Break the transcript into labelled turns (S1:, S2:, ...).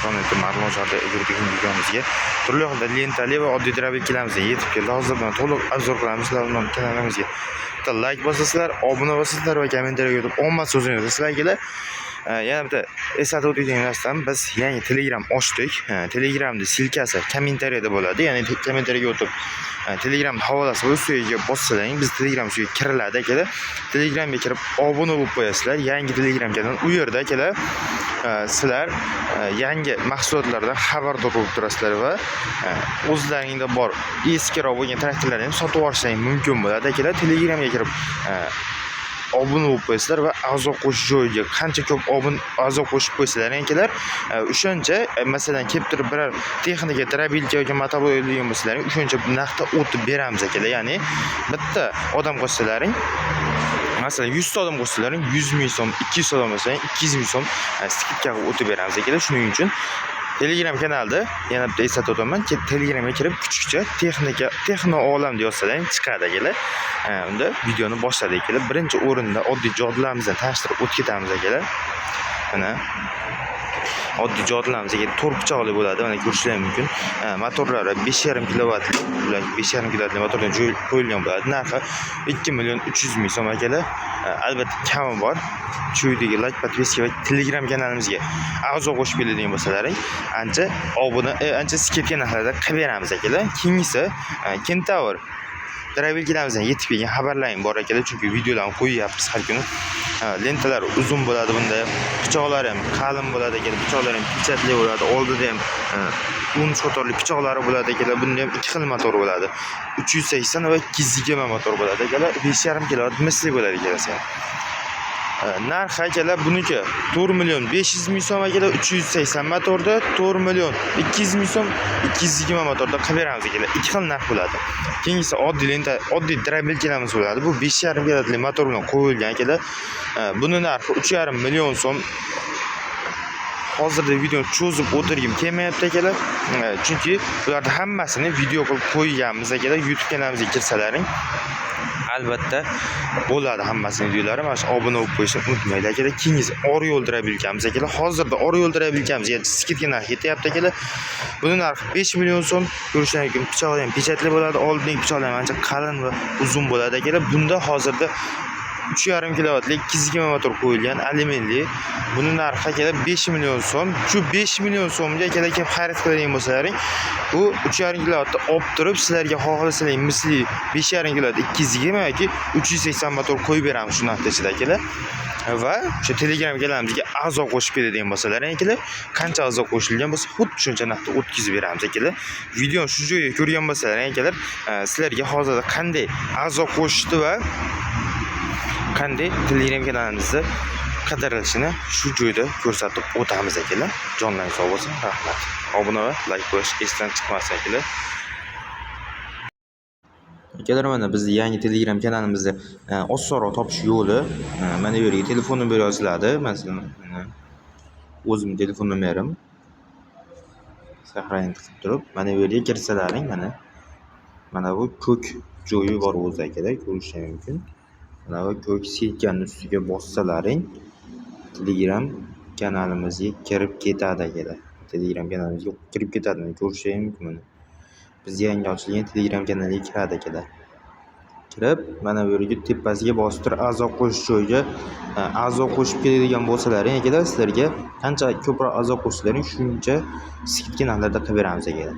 S1: Avtomobil marlonlarda yuradigan videomizga turli xil lentali va oddiy drabilkalarimizni yetib keldi. Hozir bilan to'liq obzor qilamiz. Sizlar kanalimizga like bosasizlar, obuna bo'lsizlar va kommentariya yozib omad so'zini yozasizlar kelar. Yana bitta eslatib o'tadigan narsam, biz yangi Telegram ochdik. Telegramning silkasi kommentariyada bo'ladi. Ya'ni kommentariyaga o'tib Telegram havolasi va ustiga bossalaring, biz Telegram ustiga kiriladi kelar. Telegramga kirib obuna bo'lib qo'yasizlar. Yangi Telegram kanal u yerda kelar. Sizlar yangi mahsulotlardan xabardor bo'lib turasizlar va o'zlaringizda bor eskiroq bo'lgan traktorlarni ham sotib olishlaring mumkin bo'ladi kelar. Telegramga kirib obuna bo'lib qo'yasizlar va a'zo qo'shish joyiga qancha ko'p a'zo qo'shib qo'ysalaring kelar, o'shancha masalan kelib turib biror texnika drabilka yoki motoboy oladigan bo'lsalaring, o'shancha narxda o'tib beramiz akalar. Ya'ni bitta odam qo'shsalaring, masalan 100 ta odam qo'shsalaring 100 ming so'm, 200 odam qo'shsalaring 200 ming so'm skidka qilib o'tib beramiz akalar. Shuning uchun Telegram kanalida yana bitta eslatib o'taman, Telegramga kirib kichikcha texno olam deb yozsalaring chiqadi akalar. Unda videoni boshladik akalar. Birinchi o'rinda oddiy jodilarimizdan tanishtirib o'tib ketamiz akalar. Mana oddiy jodilarimizga 4 pichoqli bo'ladi. Mana ko'rishingiz mumkin. Motorlari 5,5 kilovatli, ular 5,5 kilovatli motordan qo'yilgan bo'ladi. Narxi 2 million 300 ming so'm akalar. Albatta kami bor. Shu yerdagi like, podpiska va Telegram kanalimizga a'zo qo'shib keladigan bo'lsalaring, ancha skidka narxlarda qilib beramiz akalar. Keyingisi Kentaur drabilkarimizdan yetib kelgan xabarlaring bor akalar, chunki videolarni qo'yyapmiz har kuni. Lentalar uzun bo'ladi, bunda pichoqlari ham qalin bo'ladi akalar. Pichoqlari ham pechatli bo'ladi. Oldida ham 13 motorli pichoqlari bo'ladi akalar. Bunda ham 2 xil motor bo'ladi. 380 va 220 motor bo'ladi akalar. 5,5 kilovat misli bo'ladi akalar. Narx akalar buniki 4 million 500 ming so'm akalar, 380 motorda, 4 million 200 ming so'm 220 motorda qilib beramiz akalar. 2 xil narx bo'ladi. Keyingisi oddiy drabilkalarimiz bo'ladi. Bu 5,5 kilovatli motor bilan qo'yilgan akalar. Buni narxi 3,5 million so'm. Hozirda videoni cho'zib o'tirgim kelmayapti akalar. Chunki bularni hammasini video qilib qo'yganmiz akalar. YouTube kanalimizga kirsalaring albatta bo'ladi hammasini videolari. Mana shu obuna bo'lib qo'yishni unutmanglar akalar. Keyingisi Oriol drabilkamiz akalar. Hozirda Oriol drabilkamizga skidka narxi ketyapti akalar. Buni narxi 5 million so'm. Ko'rishingiz mumkin, pichog'i ham pechatli bo'ladi. Oldingi pichoqlar ham ancha qalin va uzun bo'ladi akalar. Bunda hozirda 3,5 kilovatli 220 motor qo'yilgan alyuminli. Buni narxi akalar 5 million so'm. Shu 5 million so'mga akalar kelib xarid qiladigan bo'lsalaring, bu 3,5 kilovatni olib turib sizlarga xohlasangiz misli 5,5 kilovat 220 yoki 380 motor qo'yib beramiz shu narxda ichida akalar. Va o'sha Telegram kanalimizga a'zo qo'shib keladigan bo'lsalaring akalar, qancha a'zo qo'shilgan bo'lsa, xuddi shuncha narxda o'tkazib beramiz akalar. Videoni shu joyga ko'rgan bo'lsalaring akalar, sizlarga hozirda qanday a'zo qo'shishdi va qanday Telegram kanalimizni qidirilishini shu joyda ko'rsatib o'tamiz akalar. Jonlaringiz sog' bo'lsin. Rahmat. Obuna va like qo'yish esdan chiqmasin akalar. Akalar, mana bizning yangi Telegram kanalimizda osonroq topish yo'li mana bu yerga telefon nomeri yoziladi. Masalan, o'zimning telefon nomerim saqlanib turib, mana bu yerga kirsalaring, mana bu ko'k joyi bor o'zi akalar, ko'rishingiz mumkin. Mana bu ko'k silkaning ustiga bossalaring, Telegram kanalimizga kirib ketadi akalar. Telegram kanalimizga kirib ketadi. Ko'rishingiz mumkin mana. Biz yangi ochilgan Telegram kanaliga kiradi akalar. Kirib, mana bu yerga tepasiga bosib turib a'zo qo'shish joyiga a'zo qo'shib keladigan bo'lsalaring akalar, sizlarga qancha ko'proq a'zo qo'shsalaring, shuncha skidka narxlarda qilib beramiz akalar.